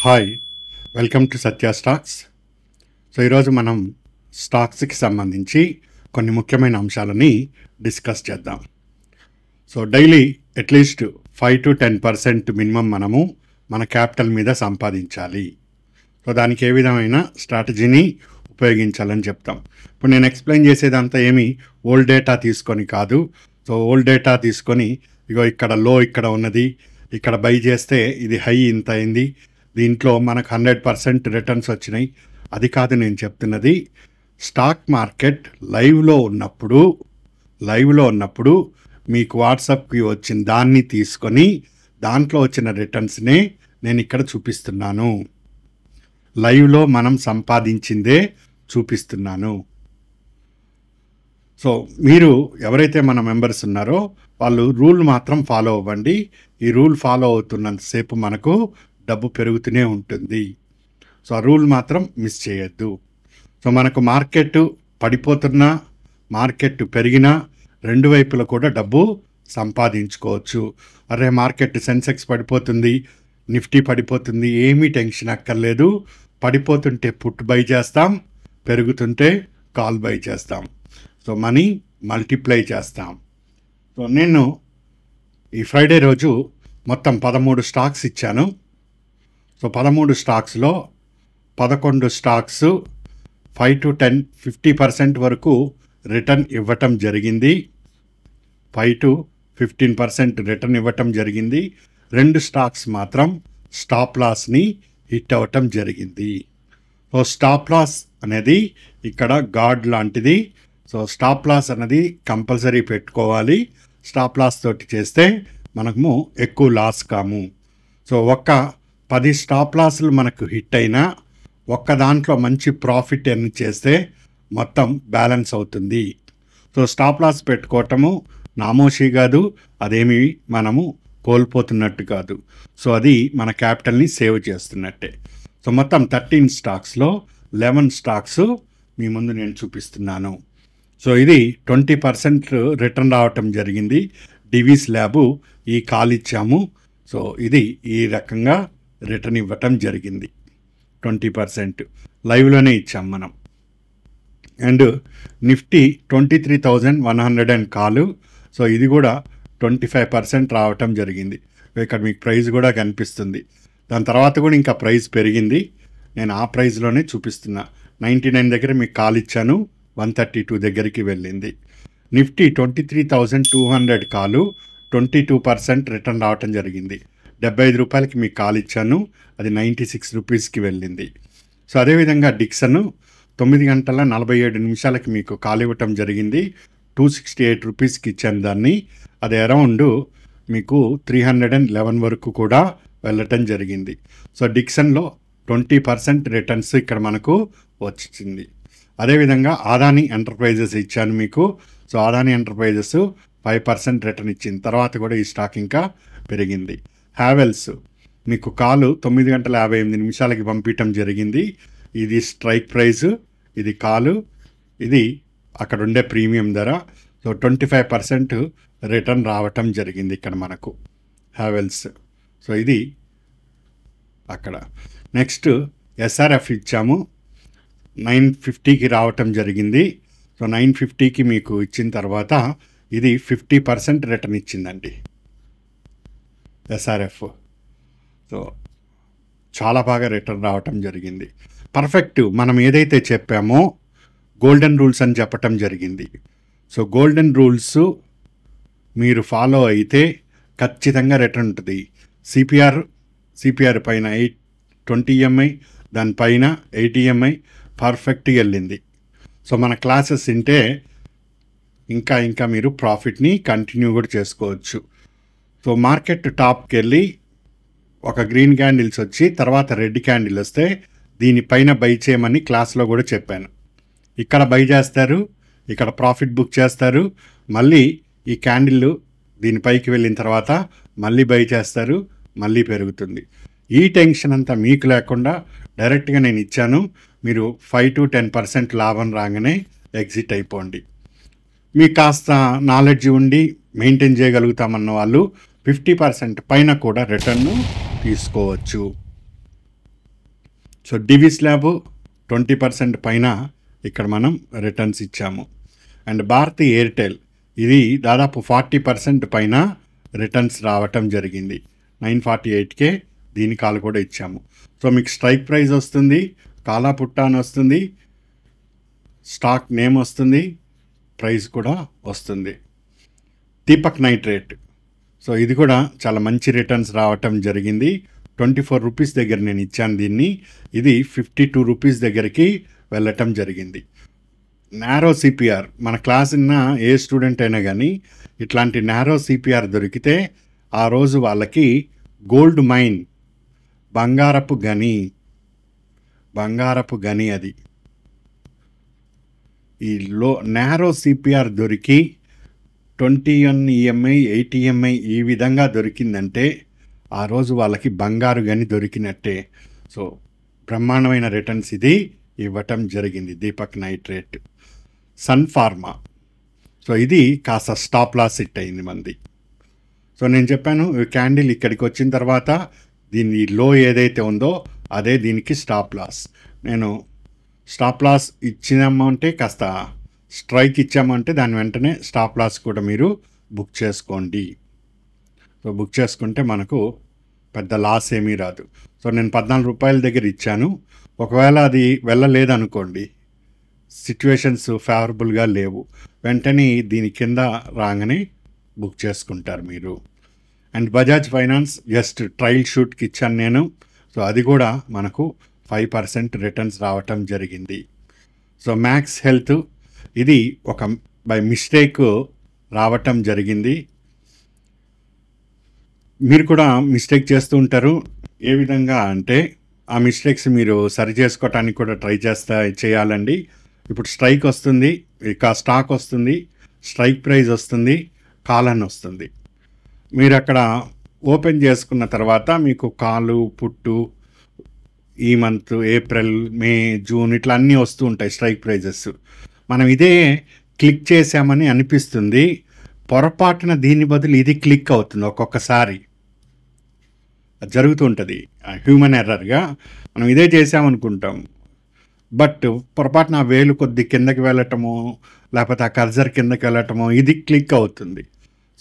Hi, welcome to Satya stocks. So ఈరోజు మనం స్టాక్స్కి సంబంధించి కొన్ని ముఖ్యమైన అంశాలని డిస్కస్ చేద్దాం. సో డైలీ అట్లీస్ట్ 5-10% మినిమం మనము మన క్యాపిటల్ మీద సంపాదించాలి. సో దానికి ఏ విధమైన స్ట్రాటజీని ఉపయోగించాలని చెప్తాం. ఇప్పుడు నేను ఎక్స్ప్లెయిన్ చేసేదంతా ఏమి ఓల్డ్ డేటా తీసుకొని కాదు. సో ఓల్డ్ డేటా తీసుకొని ఇగో ఇక్కడ లో ఇక్కడ ఉన్నది, ఇక్కడ బై చేస్తే ఇది హై ఇంత అయింది, దీంట్లో మనకు 100% రిటర్న్స్ వచ్చినాయి, అది కాదు నేను చెప్తున్నది. స్టాక్ మార్కెట్ లైవ్లో ఉన్నప్పుడు మీకు వాట్సాప్కి వచ్చిన దాన్ని తీసుకొని దాంట్లో వచ్చిన రిటర్న్స్నే నేను ఇక్కడ చూపిస్తున్నాను. లైవ్లో మనం సంపాదించిందే చూపిస్తున్నాను. సో మీరు ఎవరైతే మన మెంబర్స్ ఉన్నారో వాళ్ళు రూల్ మాత్రం ఫాలో అవ్వండి. ఈ రూల్ ఫాలో అవుతున్నంతసేపు మనకు డబ్బు పెరుగుతూనే ఉంటుంది. సో ఆ రూల్ మాత్రం మిస్ చేయొద్దు. సో మనకు మార్కెట్ పడిపోతున్నా మార్కెట్ పెరిగినా రెండు వైపులా కూడా డబ్బు సంపాదించుకోవచ్చు. అరే మార్కెట్ సెన్సెక్స్ పడిపోతుంది, నిఫ్టీ పడిపోతుంది, ఏమీ టెన్షన్ అక్కర్లేదు. పడిపోతుంటే పుట్ బై చేస్తాం, పెరుగుతుంటే కాల్ బై చేస్తాం. సో మనీ మల్టిప్లై చేస్తాం. సో నేను ఈ ఫ్రైడే రోజు మొత్తం 13 స్టాక్స్ ఇచ్చాను. సో 13 స్టాక్స్లో 11 స్టాక్స్ 5-10-50% వరకు రిటర్న్ ఇవ్వటం జరిగింది. 5-15% రిటర్న్ ఇవ్వటం జరిగింది. 2 స్టాక్స్ మాత్రం స్టాప్ లాస్ని హిట్ అవ్వటం జరిగింది. సో స్టాప్ లాస్ అనేది ఇక్కడ గాడ్ లాంటిది. సో స్టాప్ లాస్ అనేది కంపల్సరీ పెట్టుకోవాలి. స్టాప్ లాస్ తోటి చేస్తే మనము ఎక్కువ లాస్ కాము. సో 10 స్టాప్ లాస్లు మనకు హిట్ అయినా ఒక్క దాంట్లో మంచి ప్రాఫిట్ ఎర్న్ చేస్తే మొత్తం బ్యాలెన్స్ అవుతుంది. సో స్టాప్ లాస్ పెట్టుకోవటము నామోషి కాదు, అదేమి మనము కోల్పోతున్నట్టు కాదు. సో అది మన క్యాపిటల్ని సేవ్ చేస్తున్నట్టే. సో మొత్తం 13 స్టాక్స్లో 11 స్టాక్స్ మీ ముందు నేను చూపిస్తున్నాను. సో ఇది 20% రిటర్న్ రావటం జరిగింది. డివిస్ ల్యాబు ఈ కాల్ ఇచ్చాము. సో ఇది ఈ రకంగా రిటర్న్ ఇవ్వటం జరిగింది. 20% లైవ్లోనే ఇచ్చాం మనం. అండ్ నిఫ్టీ 23,100 కాలు. సో ఇది కూడా 25% రావటం జరిగింది. ఇక్కడ మీకు ప్రైస్ కూడా కనిపిస్తుంది. దాని తర్వాత కూడా ఇంకా ప్రైస్ పెరిగింది. నేను ఆ ప్రైస్లోనే చూపిస్తున్నా. 99 దగ్గర మీకు కాల్ ఇచ్చాను, 132 దగ్గరికి వెళ్ళింది. నిఫ్టీ 23,200 కాలు 22% రిటర్న్ రావటం జరిగింది. 75 రూపాయలకి మీకు కాల్ ఇచ్చాను, అది 96 రూపీస్కి వెళ్ళింది. సో అదేవిధంగా డిక్సన్ 9:47 మీకు కాల్ ఇవ్వటం జరిగింది. 268 రూపీస్కి ఇచ్చాను దాన్ని. అది అరౌండ్ మీకు 311 వరకు కూడా వెళ్ళటం జరిగింది. సో డిక్సన్లో 20% రిటర్న్స్ ఇక్కడ మనకు వచ్చింది. అదేవిధంగా అదానీ ఎంటర్ప్రైజెస్ ఇచ్చాను మీకు. సో అదానీ ఎంటర్ప్రైజెస్ 5% రిటర్న్ ఇచ్చింది. తర్వాత కూడా ఈ స్టాక్ ఇంకా పెరిగింది. హ్యావెల్స్ మీకు కాలు 9:58 పంపించడం జరిగింది. ఇది స్ట్రైక్ ప్రైస్, ఇది కాలు, ఇది అక్కడ ఉండే ప్రీమియం ధర. సో 25% రిటర్న్ రావటం జరిగింది ఇక్కడ మనకు హ్యావెల్స్. సో ఇది అక్కడ. నెక్స్ట్ ఎస్ఆర్ఎఫ్ ఇచ్చాము, 950కి రావటం జరిగింది. సో 950కి మీకు ఇచ్చిన తర్వాత ఇది 50% రిటర్న్ ఇచ్చిందండి ఎస్ఆర్ఎఫ్. సో చాలా బాగా రిటర్న్ రావటం జరిగింది. పర్ఫెక్ట్ మనం ఏదైతే చెప్పామో గోల్డెన్ రూల్స్ అని చెప్పటం జరిగింది. సో గోల్డెన్ రూల్స్ మీరు ఫాలో అయితే ఖచ్చితంగా రిటర్న్ ఉంటుంది. సిపిఆర్ పైన 20 EMI, దానిపైన 80 EMI పర్ఫెక్ట్గా వెళ్ళింది. సో మన క్లాసెస్ వింటే ఇంకా మీరు ప్రాఫిట్ని కంటిన్యూ కూడా చేసుకోవచ్చు. సో మార్కెట్ టాప్కి వెళ్ళి ఒక గ్రీన్ క్యాండిల్స్ వచ్చి తర్వాత రెడ్ క్యాండిల్ వస్తే దీనిపైన బై చేయమని క్లాస్లో కూడా చెప్పాను. ఇక్కడ బై చేస్తారు, ఇక్కడ ప్రాఫిట్ బుక్ చేస్తారు, మళ్ళీ ఈ క్యాండిల్ దీనిపైకి వెళ్ళిన తర్వాత మళ్ళీ బై చేస్తారు, మళ్ళీ పెరుగుతుంది. ఈ టెన్షన్ అంతా మీకు లేకుండా డైరెక్ట్గా నేను ఇచ్చాను. మీరు 5-10% లాభం రాగానే ఎగ్జిట్ అయిపోండి. మీకు కాస్త నాలెడ్జ్ ఉండి మెయింటైన్ చేయగలుగుతామన్న వాళ్ళు 50% పైన కూడా రిటర్న్ తీసుకోవచ్చు. సో డివి స్లాబ్ 20% పైన ఇక్కడ మనం రిటర్న్స్ ఇచ్చాము. అండ్ భారతీ ఎయిర్టెల్ ఇది దాదాపు 40% పైన రిటర్న్స్ రావటం జరిగింది. 948K దీని కాల్ కూడా ఇచ్చాము. సో మీకు స్ట్రైక్ ప్రైస్ వస్తుంది, కాలా పుట్టా అని వస్తుంది, స్టాక్ నేమ్ వస్తుంది, ప్రైస్ కూడా వస్తుంది. దీపక్ నైట్రేట్, సో ఇది కూడా చాలా మంచి రిటర్న్స్ రావటం జరిగింది. 24 రూపీస్ దగ్గర నేను ఇచ్చాను దీన్ని, ఇది 52 రూపీస్ దగ్గరికి వెళ్ళటం జరిగింది. నారో సిపిఆర్, మన క్లాస్ ఉన్న ఏ స్టూడెంట్ అయినా కానీ ఇట్లాంటి నారో సిపిఆర్ దొరికితే ఆ రోజు వాళ్ళకి గోల్డ్ మైన్, బంగారపు గని అది. ఈ నారో సిపిఆర్ దొరికి 21 EMI 8 EMI ఈ విధంగా దొరికిందంటే ఆ రోజు వాళ్ళకి బంగారు గని దొరికినట్టే. సో బ్రహ్మాండమైన రిటర్న్స్ ఇది ఇవ్వటం జరిగింది. Deepak nitrate. Sun Pharma, so ఇది కాస్త స్టాప్ లాస్ హిట్ అయింది మంది. సో నేను చెప్పాను క్యాండిల్ ఇక్కడికి వచ్చిన తర్వాత దీని లో ఏదైతే ఉందో అదే దీనికి స్టాప్ లాస్. నేను స్టాప్ లాస్ ఇచ్చినామంటే కాస్త స్ట్రైక్ ఇచ్చామంటే దాని వెంటనే స్టాప్ లాస్ కూడా మీరు బుక్ చేసుకోండి. సో బుక్ చేసుకుంటే మనకు పెద్ద లాస్ ఏమీ రాదు. సో నేను 14 రూపాయల దగ్గర ఇచ్చాను. ఒకవేళ అది వెళ్ళలేదనుకోండి, సిచ్యువేషన్స్ ఫేవరబుల్గా లేవు, వెంటనే దీని కింద రాగానే బుక్ చేసుకుంటారు మీరు. And Bajaj Finance just trial షూట్కి ఇచ్చాను నేను. సో అది కూడా మనకు 5% రిటర్న్స్ రావటం జరిగింది. సో మ్యాక్స్ హెల్త్ ఇది ఒక బై మిస్టేక్ రావటం జరిగింది. మీరు కూడా మిస్టేక్ చేస్తూ ఉంటారు. ఏ విధంగా అంటే ఆ మిస్టేక్స్ మీరు సరి చేసుకోవటానికి కూడా ట్రై చేయాలండి. ఇప్పుడు స్ట్రైక్ వస్తుంది, ఇక స్టాక్ వస్తుంది, స్ట్రైక్ ప్రైస్ వస్తుంది, కాల్ అని వస్తుంది. మీరు అక్కడ ఓపెన్ చేసుకున్న తర్వాత మీకు కాలు పుట్టు ఈ మంత్ ఏప్రిల్ మే జూన్ ఇట్లా అన్నీ వస్తూ ఉంటాయి స్ట్రైక్ ప్రైజెస్. మనం ఇదే క్లిక్ చేసామని అనిపిస్తుంది, పొరపాటున దీని బదులు ఇది క్లిక్ అవుతుంది. ఒక్కొక్కసారి జరుగుతూ ఉంటుంది, హ్యూమన్ ఎర్రర్గా మనం ఇదే చేసామనుకుంటాం, బట్ పొరపాటున ఆ వేలు కొద్ది కిందకి వెళ్ళటము లేకపోతే ఆ కర్జర్ కిందకి వెళ్ళటము ఇది క్లిక్ అవుతుంది.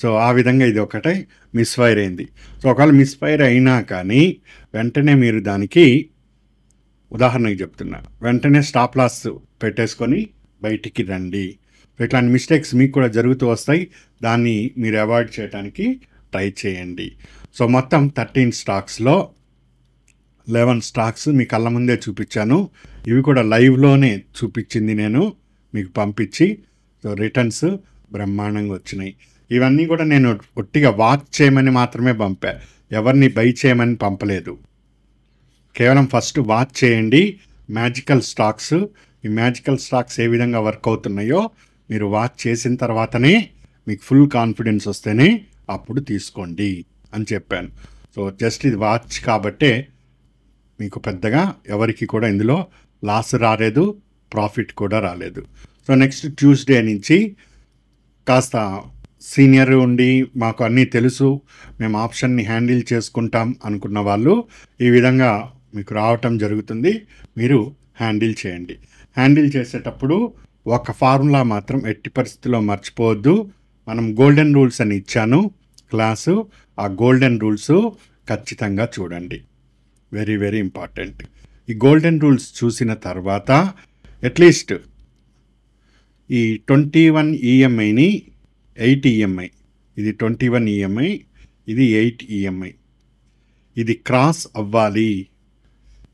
సో ఆ విధంగా ఇది ఒకటే మిస్ఫైర్ అయింది. సో ఒకవేళ మిస్ఫైర్ అయినా కానీ వెంటనే మీరు దానికి ఉదాహరణకి చెప్తున్నా, వెంటనే స్టాప్ లాస్ పెట్టేసుకొని బయటికి రండి. ఇట్లాంటి మిస్టేక్స్ మీకు కూడా జరుగుతూ వస్తాయి, దాన్ని మీరు అవాయిడ్ చేయడానికి ట్రై చేయండి. సో మొత్తం 13 స్టాక్స్లో 11 స్టాక్స్ మీ కళ్ళ ముందే చూపించాను. ఇవి కూడా లైవ్లోనే చూపించింది నేను మీకు పంపించి. సో రిటర్న్స్ బ్రహ్మాండంగా వచ్చినాయి. ఇవన్నీ కూడా నేను ఒట్టిగా వాచ్ చేయమని మాత్రమే పంపా, ఎవరిని బై చేయమని పంపలేదు. కేవలం ఫస్ట్ వాచ్ చేయండి మ్యాజికల్ స్టాక్స్. ఈ మ్యాజికల్ స్టాక్స్ ఏ విధంగా వర్క్ అవుతున్నాయో మీరు వాచ్ చేసిన తర్వాతనే మీకు ఫుల్ కాన్ఫిడెన్స్ వస్తేనే అప్పుడు తీసుకోండి అని చెప్పాను. సో జస్ట్ ఇది వాచ్ కాబట్టే మీకు పెద్దగా ఎవరికి కూడా ఇందులో లాస్ రాలేదు, ప్రాఫిట్ కూడా రాలేదు. సో నెక్స్ట్ ట్యూస్డే నుంచి కాస్త సీనియర్ ఉండి మాకు అన్నీ తెలుసు, మేము ఆప్షన్ని హ్యాండిల్ చేసుకుంటాం అనుకున్న వాళ్ళు ఈ విధంగా మీకు రావటం జరుగుతుంది. మీరు హ్యాండిల్ చేయండి. హ్యాండిల్ చేసేటప్పుడు ఒక ఫార్ములా మాత్రం ఎట్టి పరిస్థితిలో మర్చిపోవద్దు. మనం గోల్డెన్ రూల్స్ అని ఇచ్చాను క్లాసు, ఆ గోల్డెన్ రూల్స్ ఖచ్చితంగా చూడండి, వెరీ వెరీ ఇంపార్టెంట్. ఈ గోల్డెన్ రూల్స్ చూసిన తర్వాత అట్లీస్ట్ ఈ 21 EMIని 8 EMI, ఇది 21 EMI, ఇది 8 EMI, ఇది క్రాస్ అవ్వాలి.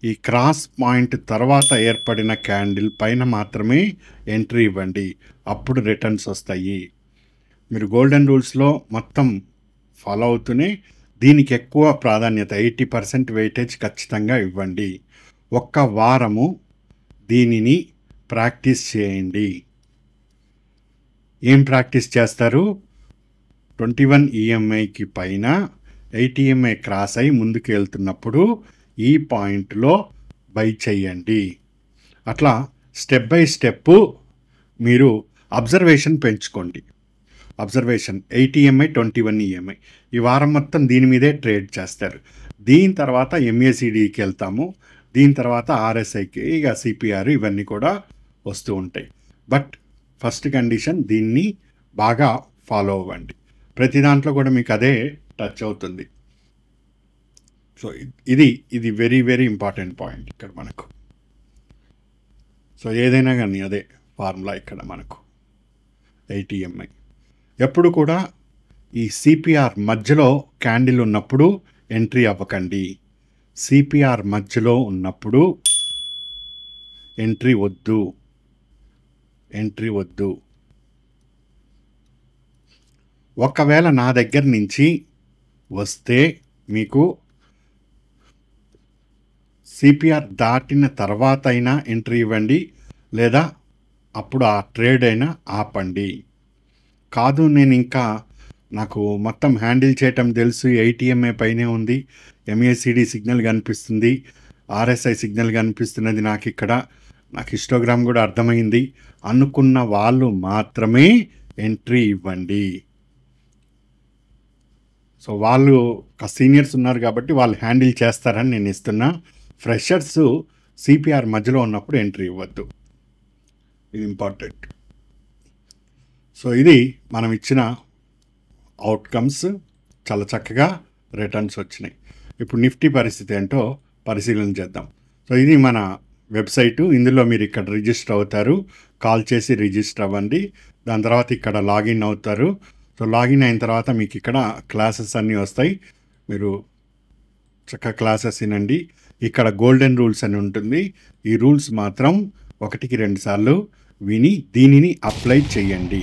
ఈ క్రాస్ పాయింట్ తర్వాత ఏర్పడిన క్యాండిల్ పైన మాత్రమే ఎంట్రీ ఇవ్వండి, అప్పుడు రిటర్న్స్ వస్తాయి. మీరు గోల్డెన్ రూల్స్లో మొత్తం ఫాలో అవుతూనే దీనికి ఎక్కువ ప్రాధాన్యత 80% వెయిటేజ్ ఖచ్చితంగా ఇవ్వండి. ఒక్క వారము దీనిని ప్రాక్టీస్ చేయండి. ఏం ప్రాక్టీస్ చేస్తారు? 21 EMIకి పైన 8 EMI క్రాస్ అయి ముందుకు వెళ్తున్నప్పుడు ఈ పాయింట్లో బై చేయండి. అట్లా స్టెప్ బై స్టెప్ మీరు అబ్జర్వేషన్ పెంచుకోండి. అబ్జర్వేషన్ 8 EMI 21 EMI ఈ వారం మొత్తం దీని మీదే ట్రేడ్ చేస్తారు. దీని తర్వాత MACDకి వెళ్తాము. దీని తర్వాత ఆర్ఎస్ఐకి ఇక సిపిఆర్ ఇవన్నీ కూడా వస్తూ ఉంటాయి. బట్ ఫస్ట్ కండిషన్ దీన్ని బాగా ఫాలో అవ్వండి. ప్రతి దాంట్లో కూడా మీకు అదే టచ్ అవుతుంది. సో ఇది వెరీ వెరీ ఇంపార్టెంట్ పాయింట్ ఇక్కడ మనకు. సో ఏదైనా కానీ అదే ఫార్ములా ఇక్కడ మనకు 80MI. ఎప్పుడు కూడా ఈ సిపిఆర్ మధ్యలో క్యాండిల్ ఉన్నప్పుడు ఎంట్రీ అవ్వకండి. సిపిఆర్ మధ్యలో ఉన్నప్పుడు ఎంట్రీ వద్దు. ఒకవేళ నా దగ్గర నుంచి వస్తే మీకు సిపిఆర్ దాటిన తర్వాత అయినా ఎంట్రీ ఇవ్వండి, లేదా అప్పుడు ఆ ట్రేడ్ అయినా ఆపండి. కాదు నేను ఇంకా నాకు మొత్తం హ్యాండిల్ చేయటం తెలుసు, 80MI పైనే ఉంది, MACD సిగ్నల్ కనిపిస్తుంది, RSI సిగ్నల్ కనిపిస్తున్నది, నాకు హిస్టోగ్రామ్ కూడా అర్థమైంది అనుకున్న వాళ్ళు మాత్రమే ఎంట్రీ ఇవ్వండి. సో వాళ్ళు సీనియర్స్ ఉన్నారు కాబట్టి వాళ్ళు హ్యాండిల్ చేస్తారని నేను ఇస్తున్నా. ఫ్రెషర్స్ సిపిఆర్ మధ్యలో ఉన్నప్పుడు ఎంట్రీ ఇవ్వద్దు. ఇది ఇంపార్టెంట్. సో ఇది మనం ఇచ్చిన అవుట్కమ్స్. చాలా చక్కగా రిటర్న్స్ వచ్చినాయి. ఇప్పుడు నిఫ్టీ పరిస్థితి ఏంటో పరిశీలన చేద్దాం. సో ఇది మన వెబ్సైటు. ఇందులో మీరు ఇక్కడ రిజిస్టర్ అవుతారు. కాల్ చేసి రిజిస్టర్ అవ్వండి. దాని తర్వాత ఇక్కడ లాగిన్ అవుతారు. సో లాగిన్ అయిన తర్వాత మీకు ఇక్కడ క్లాసెస్ అన్నీ వస్తాయి. మీరు చక్కగా క్లాసెస్ వినండి. ఇక్కడ గోల్డెన్ రూల్స్ అని ఉంటుంది. ఈ రూల్స్ మాత్రం 1కి 2 సార్లు విని దీనిని అప్లై చేయండి.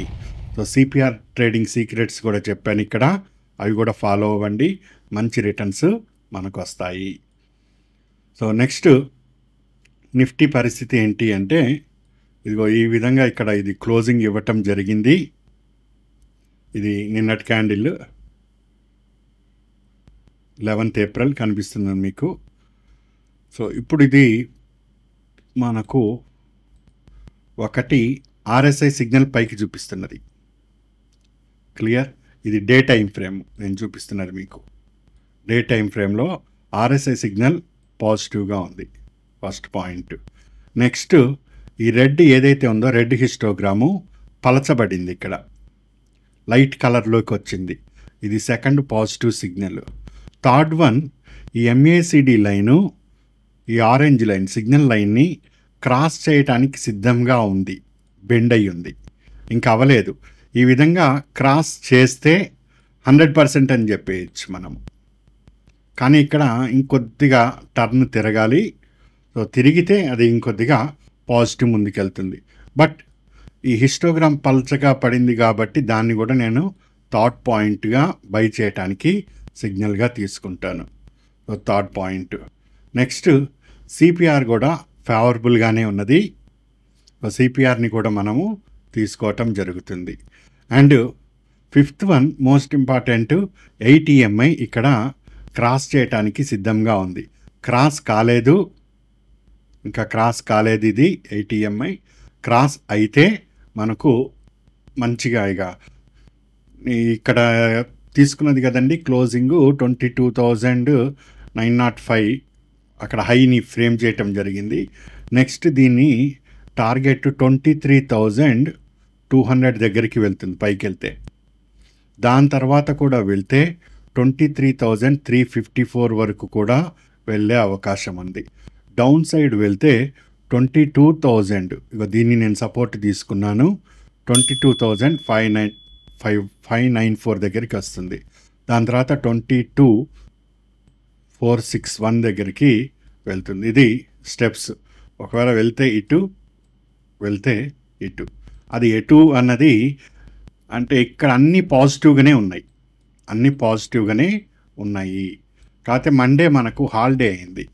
సో సిపిఆర్ ట్రేడింగ్ సీక్రెట్స్ కూడా చెప్పాను ఇక్కడ, అవి కూడా ఫాలో అవ్వండి. మంచి రిటర్న్స్ మనకు వస్తాయి. సో నెక్స్ట్ నిఫ్టీ పరిస్థితి ఏంటి అంటే, ఇదిగో ఈ విధంగా ఇక్కడ ఇది క్లోజింగ్ ఇవ్వటం జరిగింది. ఇది నిన్నటి క్యాండిల్ 11th ఏప్రిల్ కనిపిస్తుంది మీకు. సో ఇప్పుడు ఇది మనకు ఒకటి RSI సిగ్నల్ పైకి చూపిస్తున్నది. క్లియర్? ఇది డే టైం ఫ్రేమ్ నేను చూపిస్తున్నది మీకు. డే టైం ఫ్రేమ్లో RSI సిగ్నల్ పాజిటివ్గా ఉంది. First point. నెక్స్ట్ ఈ రెడ్ ఏదైతే ఉందో రెడ్ హిస్టోగ్రాము పలచబడింది, ఇక్కడ లైట్ కలర్లోకి వచ్చింది. ఇది second positive signal. Third one ఈ MACD లైను, ఈ ఆరెంజ్ లైన్ సిగ్నల్ లైన్ని క్రాస్ చేయటానికి సిద్ధంగా ఉంది, బెండ్ అయ్యి ఉంది, ఇంకా అవ్వలేదు. ఈ విధంగా క్రాస్ చేస్తే 100% అని చెప్పేయచ్చు మనము. కానీ ఇక్కడ ఇంకొద్దిగా టర్న్ తిరగాలి. సో తిరిగితే అది ఇంకొద్దిగా పాజిటివ్ ముందుకెళ్తుంది. బట్ ఈ హిస్టోగ్రామ్ పల్చగా పడింది కాబట్టి దాన్ని కూడా నేను థర్డ్ పాయింట్గా బై చేయటానికి సిగ్నల్గా తీసుకుంటాను. So third point. Next CPR కూడా ఫేవరబుల్గానే ఉన్నది. సిపిఆర్ని కూడా మనము తీసుకోవటం జరుగుతుంది. And fifth one most important, 80MI ఇక్కడ క్రాస్ చేయటానికి సిద్ధంగా ఉంది. క్రాస్ కాలేదు, ఇంకా క్రాస్ కాలేదు. ఇది 80MI క్రాస్ అయితే మనకు మంచిగా ఇక ఇక్కడ తీసుకున్నది కదండి క్లోజింగ్ 22,905 అక్కడ హైని ఫ్రేమ్ చేయటం జరిగింది. నెక్స్ట్ దీన్ని టార్గెట్ 23,200 దగ్గరికి వెళ్తుంది పైకి వెళ్తే. దాని తర్వాత కూడా వెళ్తే 23,354 వరకు కూడా వెళ్ళే అవకాశం ఉంది. డౌన్ సైడ్ వెళ్తే 22,000, ఇక దీన్ని నేను సపోర్ట్ తీసుకున్నాను, 22,594 దగ్గరికి వస్తుంది. దాని తర్వాత 22,461 దగ్గరికి వెళ్తుంది. ఇది స్టెప్స్. ఒకవేళ వెళ్తే ఇటు, వెళ్తే ఇటు. అది ఎటు అన్నది అంటే ఇక్కడ అన్నీ పాజిటివ్గానే ఉన్నాయి. కాకపోతే మండే మనకు హాలిడే అయింది.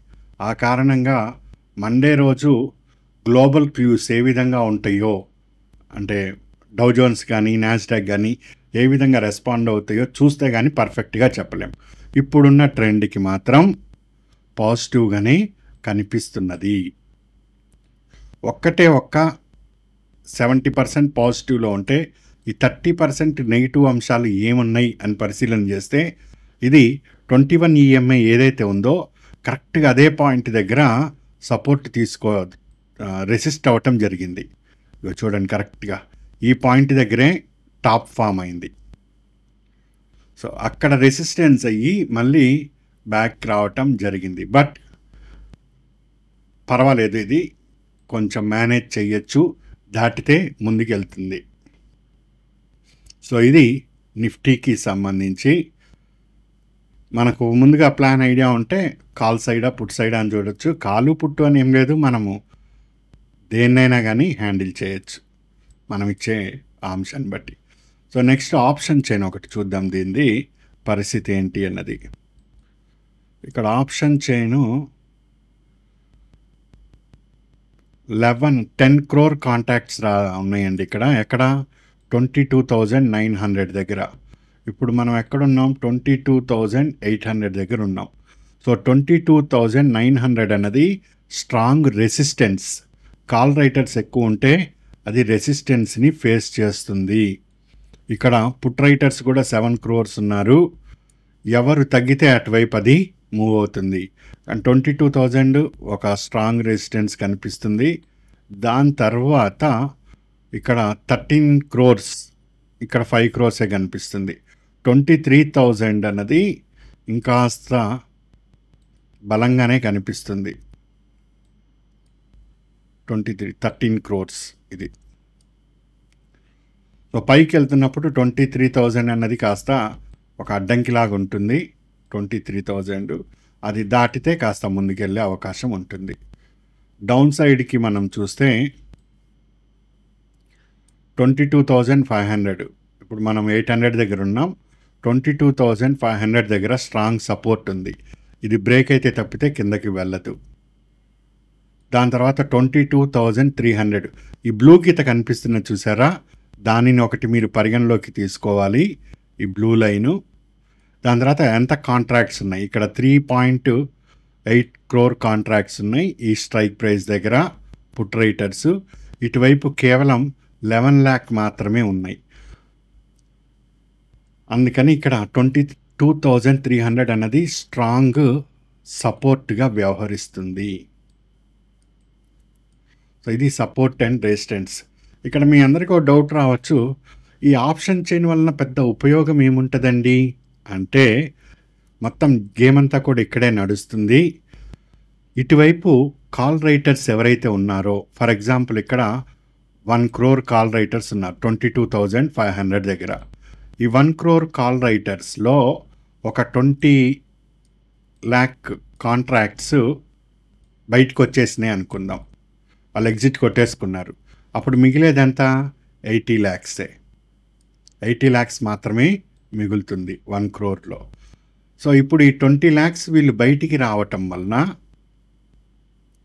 ఆ కారణంగా మండే రోజు గ్లోబల్ క్యూస్ ఏ విధంగా ఉంటాయో, అంటే డౌ జోన్స్ కానీ నాస్డాక్ కానీ ఏ విధంగా రెస్పాండ్ అవుతాయో చూస్తే కానీ పర్ఫెక్ట్గా చెప్పలేం. ఇప్పుడున్న ట్రెండ్కి మాత్రం పాజిటివ్గానే కనిపిస్తున్నది. ఒక్క 70% పాజిటివ్లో ఉంటే ఈ 30% నెగిటివ్ అంశాలు ఏమున్నాయి అని పరిశీలన చేస్తే ఇది 21 EMI ఏదైతే ఉందో కరెక్ట్గా అదే పాయింట్ దగ్గర సపోర్ట్ రెసిస్ట్ అవ్వటం జరిగింది. ఇగో చూడండి కరెక్ట్గా ఈ పాయింట్ దగ్గరే టాప్ ఫామ్ అయింది. సో అక్కడ రెసిస్టెన్స్ అయ్యి మళ్ళీ బ్యాక్ రావటం జరిగింది. బట్ పర్వాలేదు, ఇది కొంచెం మేనేజ్ చేయొచ్చు, దాటితే ముందుకెళ్తుంది. సో ఇది నిఫ్టీకి సంబంధించి మనకు ముందుగా ప్లాన్ ఐడియా ఉంటే కాల్ సైడా పుట్ సైడా అని చూడొచ్చు. కాలు పుట్టు అని ఏం లేదు, మనము దేన్నైనా కానీ హ్యాండిల్ చేయొచ్చు మనం ఇచ్చే అంశాన్ని బట్టి. సో నెక్స్ట్ ఆప్షన్ చైన్ ఒకటి చూద్దాం, దీనిది పరిస్థితి ఏంటి అన్నది. ఇక్కడ ఆప్షన్ చైను 10 crore కాంటాక్ట్స్ ఉన్నాయండి. ఎక్కడ 22,900 దగ్గర. ఇప్పుడు మనం ఎక్కడున్నాం, 22,800 దగ్గర ఉన్నాం. సో 22,900 అన్నది స్ట్రాంగ్ రెసిస్టెన్స్. కాల్ రైటర్స్ ఎక్కువ ఉంటే అది రెసిస్టెన్స్ని ఫేస్ చేస్తుంది. ఇక్కడ పుట్ రైటర్స్ కూడా 7 crores ఉన్నారు. ఎవరు తగ్గితే అటువైపు అది మూవ్ అవుతుంది. అండ్ 22,000 ఒక స్ట్రాంగ్ రెసిస్టెన్స్ కనిపిస్తుంది. దాని తర్వాత ఇక్కడ 13 crores, ఇక్కడ 5 crores కనిపిస్తుంది. 23,000 అన్నది ఇంకాస్త బలంగానే కనిపిస్తుంది. 13 crores ఇది. సో పైకి వెళ్తున్నప్పుడు 23,000 అన్నది కాస్త ఒక అడ్డంకిలాగా ఉంటుంది. 23,000 అది దాటితే కాస్త ముందుకెళ్ళే అవకాశం ఉంటుంది. డౌన్ సైడ్కి మనం చూస్తే 22,500, ఇప్పుడు మనం 800 దగ్గర ఉన్నాం. 22,500 దగ్గర స్ట్రాంగ్ సపోర్ట్ ఉంది. ఇది బ్రేక్ అయితే తప్పితే కిందకి వెళ్ళదు. దాని తర్వాత 22,300, ఈ బ్లూ గీత కనిపిస్తున్న చూసారా, దానిని ఒకటి మీరు పరిగణలోకి తీసుకోవాలి, ఈ బ్లూ లైను. దాని తర్వాత ఎంత కాంట్రాక్ట్స్ ఉన్నాయి, ఇక్కడ 3.8 crore కాంట్రాక్ట్స్ ఉన్నాయి ఈ స్ట్రైక్ ప్రైస్ దగ్గర పుట్ రైటర్స్. ఇటువైపు కేవలం 11 lakh మాత్రమే ఉన్నాయి. అందుకని ఇక్కడ 22,300 అన్నది స్ట్రాంగ్ సపోర్ట్గా వ్యవహరిస్తుంది. సో ఇది సపోర్ట్ అండ్ రెసిస్టెన్స్. ఇక్కడ మీ అందరికీ ఒక డౌట్ రావచ్చు, ఈ ఆప్షన్ చైన్ వలన పెద్ద ఉపయోగం ఏముంటుందండి అంటే, మొత్తం గేమ్ అంతా కూడా ఇక్కడే నడుస్తుంది. ఇటువైపు కాల్ రైటర్స్ ఎవరైతే ఉన్నారో, ఫర్ ఎగ్జాంపుల్ ఇక్కడ 1 crore కాల్ రైటర్స్ ఉన్నారు 22,500 దగ్గర. ఈ 1 crore కాల్ రైటర్స్లో ఒక 20 lakh కాంట్రాక్ట్స్ బయటకు వచ్చేసినాయి అనుకుందాం. వాళ్ళు ఎగ్జిట్ కొట్టేసుకున్నారు. అప్పుడు మిగిలేదంతా 80 lakhs. 80 lakhs మాత్రమే మిగులుతుంది 1 crore. సో ఇప్పుడు ఈ 20 lakhs వీళ్ళు బయటికి రావటం వలన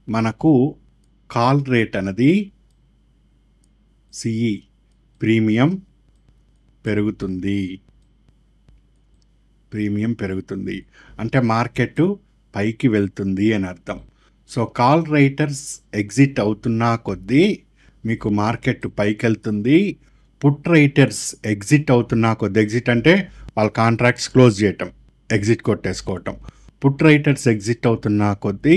మనకు కాల్ రేట్ అనేది సిఈ ప్రీమియం పెరుగుతుంది. అంటే మార్కెట్ పైకి వెళ్తుంది అని అర్థం. సో కాల్ రైటర్స్ ఎగ్జిట్ అవుతున్నా కొద్దీ మీకు మార్కెట్ పైకి వెళ్తుంది. పుట్ రైటర్స్ ఎగ్జిట్ అవుతున్నా కొద్దీ, ఎగ్జిట్ అంటే వాళ్ళ కాంట్రాక్ట్స్ క్లోజ్ చేయటం, ఎగ్జిట్ కొట్టేసుకోవటం. పుట్ రైటర్స్ ఎగ్జిట్ అవుతున్నా కొద్దీ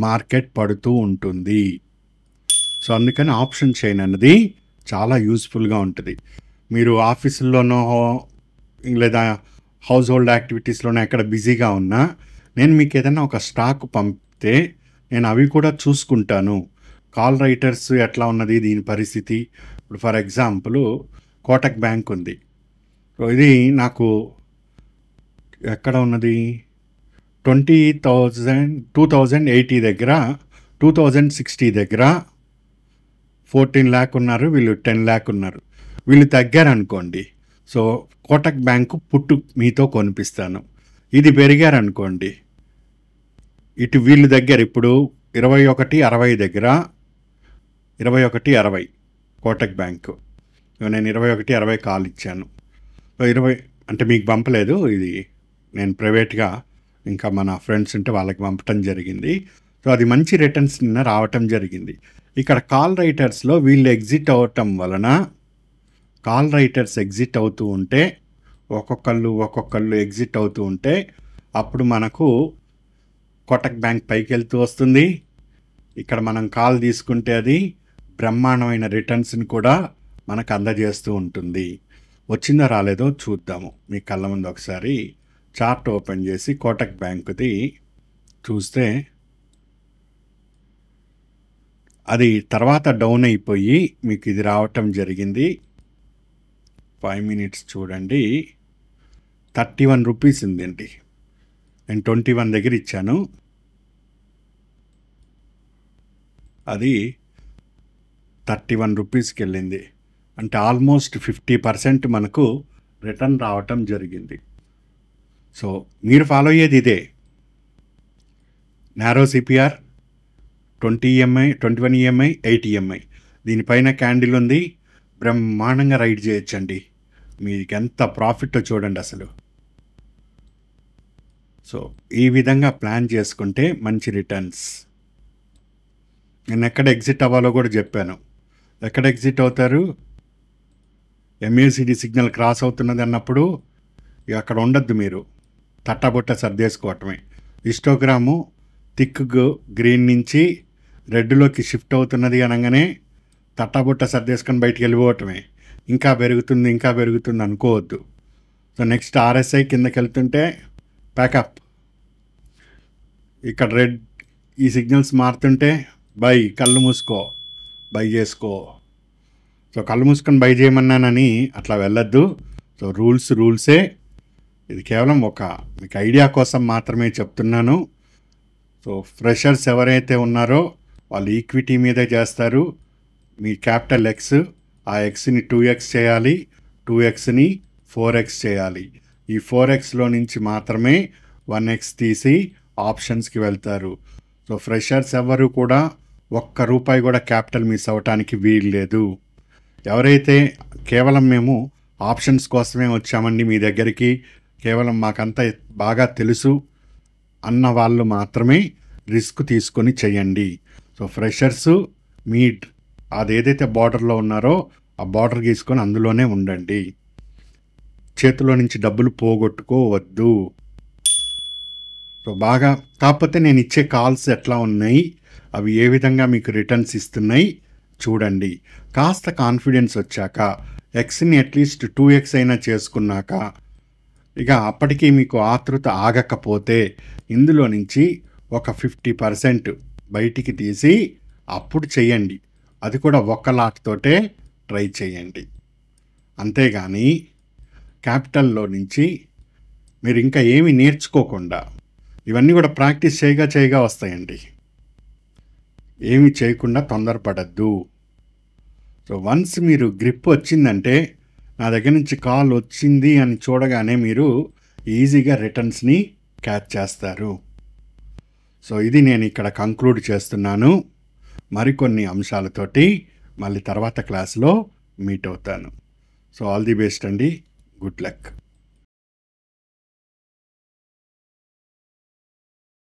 మార్కెట్ పడుతూ ఉంటుంది. సో అందుకని ఆప్షన్ చైన్ అనేది చాలా యూస్ఫుల్గా ఉంటుంది. మీరు ఆఫీసుల్లోనో లేదా హౌస్ హోల్డ్ యాక్టివిటీస్లోనో ఎక్కడ బిజీగా ఉన్నా, నేను మీకు ఏదైనా ఒక స్టాక్ పంపితే నేను అవి కూడా చూసుకుంటాను. కాల్ రైటర్స్ ఎట్లా ఉన్నది దీని పరిస్థితి. ఇప్పుడు ఫర్ ఎగ్జాంపుల్ కోటక్ బ్యాంక్ ఉంది. సో ఇది నాకు ఎక్కడ ఉన్నది, 2080 దగ్గర, 2060 దగ్గర 14 lakh ఉన్నారు, వీళ్ళు 10 lakh ఉన్నారు. వీళ్ళు తగ్గారనుకోండి, సో కోటక్ బ్యాంకు పుట్టు మీతో కొనిపిస్తాను. ఇది పెరిగారనుకోండి, ఇటు వీళ్ళు దగ్గర ఇప్పుడు 21.60 దగ్గర 21.60 కోటక్ బ్యాంకు. నేను 21.60 కాల్ ఇచ్చాను. 20 అంటే మీకు పంపలేదు, ఇది నేను ప్రైవేట్గా ఇంకా మన ఫ్రెండ్స్ ఉంటే వాళ్ళకి పంపటం జరిగింది. సో అది మంచి రిటర్న్స్ నిన్న రావటం జరిగింది. ఇక్కడ కాల్ రైటర్స్లో వీళ్ళు ఎగ్జిట్ అవ్వటం వలన, కాల్ రైటర్స్ ఎగ్జిట్ అవుతూ ఉంటే, ఒక్కొక్కళ్ళు ఎగ్జిట్ అవుతూ ఉంటే, అప్పుడు మనకు కోటక్ బ్యాంక్ పైకి వెళ్తూ వస్తుంది, ఇక్కడ మనం కాల్ తీసుకుంటే అది బ్రహ్మాండమైన రిటర్న్స్ని కూడా మనకు అందజేస్తూ ఉంటుంది. వచ్చిందో రాలేదో చూద్దాము. మీ కళ్ళ ముందు ఒకసారి చార్ట్ ఓపెన్ చేసి కోటక్ బ్యాంకుది చూస్తే అది తర్వాత డౌన్ అయిపోయి మీకు ఇది రావటం జరిగింది. 5 మినిట్స్ చూడండి, 31 రూపీస్ ఉందండి. నేను 21 దగ్గర ఇచ్చాను, అది 31 రూపీస్కి వెళ్ళింది. అంటే ఆల్మోస్ట్ 50% మనకు రిటర్న్ రావటం జరిగింది. సో మీరు ఫాలో అయ్యేది ఇదే, narrow CPR, 20 EMI, 21 EMI, 8 EMI. దీనిపైన క్యాండిల్ ఉంది, బ్రహ్మాండంగా రైడ్ చేయొచ్చండి. మీకు ఎంత ప్రాఫిట్ చూడండి అసలు. సో ఈ విధంగా ప్లాన్ చేసుకుంటే మంచి రిటర్న్స్. నేను ఎక్కడ ఎగ్జిట్ అవ్వాలో కూడా చెప్పాను. ఎక్కడ ఎగ్జిట్ అవుతారు? MACD సిగ్నల్ క్రాస్ అవుతున్నది అన్నప్పుడు ఇక అక్కడ ఉండద్దు, మీరు తట్టబుట్ట సర్దేసుకోవటమే. హిస్టోగ్రాము థిక్ గ్రీన్ నుంచి రెడ్లోకి షిఫ్ట్ అవుతున్నది అనగానే తట్టబుట్ట సర్దేసుకొని బయటికి వెళ్ళిపోవటమే. ఇంకా పెరుగుతుంది అనుకోవద్దు. సో నెక్స్ట్ RSI కిందకి వెళ్తుంటే ప్యాకప్, ఇక్కడ రెడ్ ఈ సిగ్నల్స్ మారుతుంటే బై, కళ్ళు మూసుకో బై చేసుకో. సో కళ్ళు మూసుకొని బై చేయమన్నానని అట్లా వెళ్ళొద్దు. సో రూల్సే. ఇది కేవలం మీకు ఐడియా కోసం మాత్రమే చెప్తున్నాను. సో ఫ్రెషర్స్ ఎవరైతే ఉన్నారో వాళ్ళు ఈక్విటీ మీదే చేస్తారు. మీ క్యాపిటల్ X, ఆ Xని 2x చేయాలి, 2xని 4x చేయాలి. ఈ 4xలో నుంచి మాత్రమే 1x తీసి ఆప్షన్స్కి వెళ్తారు. సో ఫ్రెషర్స్ ఎవరు కూడా ₹1 కూడా క్యాపిటల్ మిస్ అవ్వటానికి వీలు లేదు. ఎవరైతే కేవలం మేము ఆప్షన్స్ కోసమే వచ్చామండి మీ దగ్గరికి, కేవలం మాకంతా బాగా తెలుసు అన్న వాళ్ళు మాత్రమే రిస్క్ తీసుకొని చేయండి. సో ఫ్రెషర్స్ మీ అదేదైతే బార్డర్లో ఉన్నారో ఆ బార్డర్ గీసుకొని అందులోనే ఉండండి. చేతిలో నుంచి డబ్బులు పోగొట్టుకోవద్దు. సో బాగా కాకపోతే నేను ఇచ్చే కాల్స్ ఎట్లా ఉన్నాయి, అవి ఏ విధంగా మీకు రిటర్న్స్ ఇస్తున్నాయి చూడండి. కాస్త కాన్ఫిడెన్స్ వచ్చాక Xని అట్లీస్ట్ 2x అయినా చేసుకున్నాక, ఇక అప్పటికీ మీకు ఆతృత ఆగకపోతే ఇందులో నుంచి ఒక 50% బయటికి తీసి అప్పుడు చెయ్యండి. అది కూడా ఒక్క లాట్ తోటే ట్రై చేయండి. అంతేగాని క్యాపిటల్లో నుంచి మీరు ఇంకా ఏమి నేర్చుకోకుండా, ఇవన్నీ కూడా ప్రాక్టీస్ చేయగా వస్తాయండి. ఏమి చేయకుండా తొందరపడద్దు. సో వన్స్ మీరు గ్రిప్ వచ్చిందంటే, నా దగ్గర నుంచి కాల్ వచ్చింది అని చూడగానే మీరు ఈజీగా రిటర్న్స్ని క్యాచ్ చేస్తారు. సో ఇది నేను ఇక్కడ కంక్లూడ్ చేస్తున్నాను. మరికొన్ని అంశాలతోటి మళ్ళీ తర్వాత క్లాస్లో మీట్ అవుతాను. సో ఆల్ ది బెస్ట్ అండి, గుడ్ లక్.